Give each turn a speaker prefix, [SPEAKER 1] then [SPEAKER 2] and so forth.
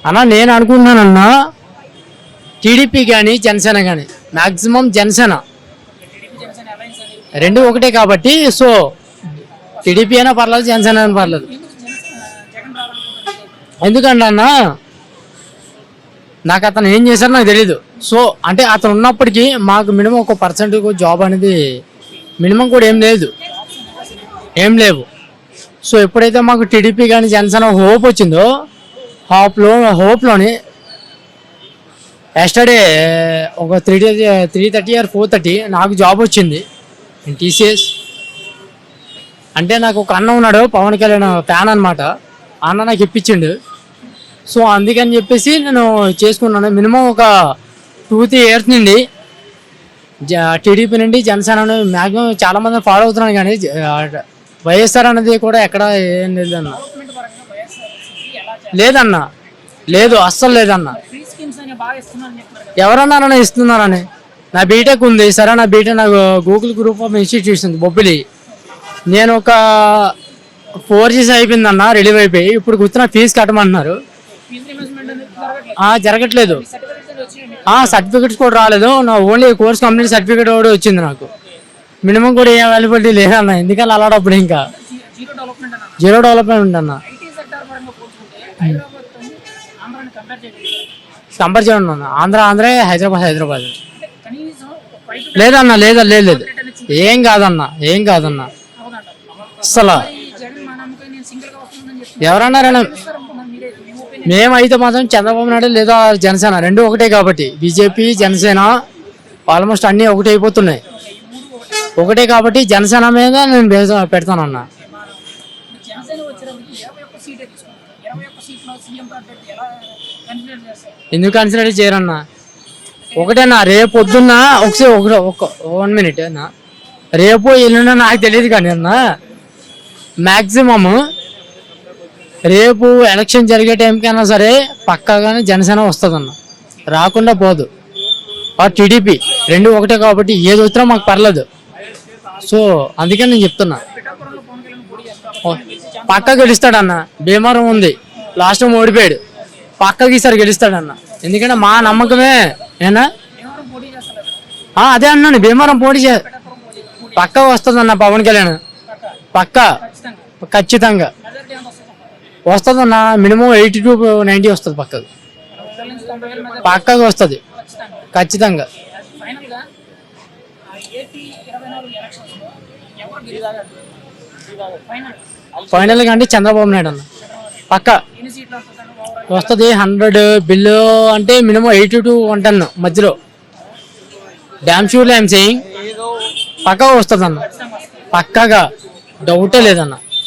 [SPEAKER 1] అన్నా నేను అనుకుంటున్నానన్నా టీడీపీ కానీ జనసేన కానీ మ్యాక్సిమం జనసేన రెండు ఒకటే కాబట్టి సో టీడీపీ అయినా పర్లేదు జనసేన అయినా పర్లేదు. ఎందుకంటే అన్న నాకు అతను ఏం చేశారో నాకు తెలీదు. సో అంటే అతను ఉన్నప్పటికీ మాకు మినిమం 1% జాబ్ అనేది మినిమం కూడా ఏం లేవు. సో ఎప్పుడైతే మాకు టీడీపీ కానీ జనసేన హోప్ వచ్చిందో హోప్లోని ఎస్టర్డే ఒక 3:30 or 4:30 నాకు జాబ్ వచ్చింది టీసీఎస్. అంటే నాకు ఒక అన్న ఉన్నాడు, పవన్ కళ్యాణ్ ఫ్యాన్ అనమాట. అన్న నాకు ఇప్పించిండు. సో అందుకని చెప్పేసి నేను చేసుకున్నాను. మినిమం ఒక 2-3 years నుండి టీడీపీ నుండి జనసేన మ్యాక్సిమం చాలామంది ఫాలో అవుతున్నాను. కానీ వైఎస్ఆర్ అనేది కూడా ఎక్కడ ఏం లేదన్న లేదు, అస్సలు లేదన్న. ఎవరన్నా ఇస్తున్నారని నా బీటెక్ ఉంది సరే, నా బీటెక్ నాకు Google group of institution Bobbili. నేను ఒక 4 years అయిపోయిందన్న రిలీవ్ అయిపోయి. ఇప్పుడు కూర్చున్న ఫీజు కట్టమంటున్నారు. జరగట్లేదు. సర్టిఫికెట్స్ కూడా రాలేదు. నా ఓన్లీ కోర్స్ కంప్లీట్ సర్టిఫికేట్ కూడా వచ్చింది. నాకు మినిమం కూడా ఏం అవైలబిలిటీ లేదన్న. ఎందుకని అలాడప్పుడు ఇంకా జీరో డెవలప్మెంట్ అన్న. కంపేర్ చేయండి అన్న. ఆంధ్ర హైదరాబాద్ లేదన్న. లేదు ఏం కాదన్న అసలు. ఎవరన్నారన్నా మేమైతే మాత్రం చంద్రబాబు నాయుడు లేదా జనసేన రెండు ఒకటే కాబట్టి బీజేపీ జనసేన ఆల్మోస్ట్ అన్నీ ఒకటే అయిపోతున్నాయి. ఒకటే కాబట్టి జనసేన మీద నేను పెడతానన్న. ఎందుకు కన్సిడర్ చేయరన్నా? ఒకటేనా రేపు పొద్దున్న ఒకసారి 1 minute అన్న. రేపు ఎల్లుండి నాకు తెలియదు కానీ అన్న మ్యాక్సిమమ్ రేపు ఎలక్షన్ జరిగే టైంకైనా సరే పక్కాగానే జనసేన వస్తుందన్న, రాకుండా పోదు. టీడీపీ రెండు ఒకటే కాబట్టి ఏది వచ్చినా మాకు పర్లేదు. సో అందుకని నేను చెప్తున్నా పక్కా గెలుస్తాడన్న. భీమవరం ఉంది, లాస్ట్ ఓడిపోయాడు. పక్కకి ఈసారి గెలుస్తాడన్న. ఎందుకంటే మా నమ్మకమే ఏనా అదే అన్నాను. భీమవరం పోటీ పక్కా వస్తుందన్న. పవన్ కళ్యాణ్ పక్కా ఖచ్చితంగా వస్తుందన్న. మినిమం 80 to 90 వస్తుంది. పక్కగా వస్తుంది ఖచ్చితంగా. ఫైనల్ కంటే చంద్రబాబు నాయుడు అన్న పక్క వస్తుంది. 100 బిల్లు అంటే మినిమం 80 to 110 మధ్యలో. డ్యామ్ షూర్లీ ఐఎమ్ సేయింగ్ పక్కగా వస్తుంది అన్న. పక్కగా డౌటే లేదన్న.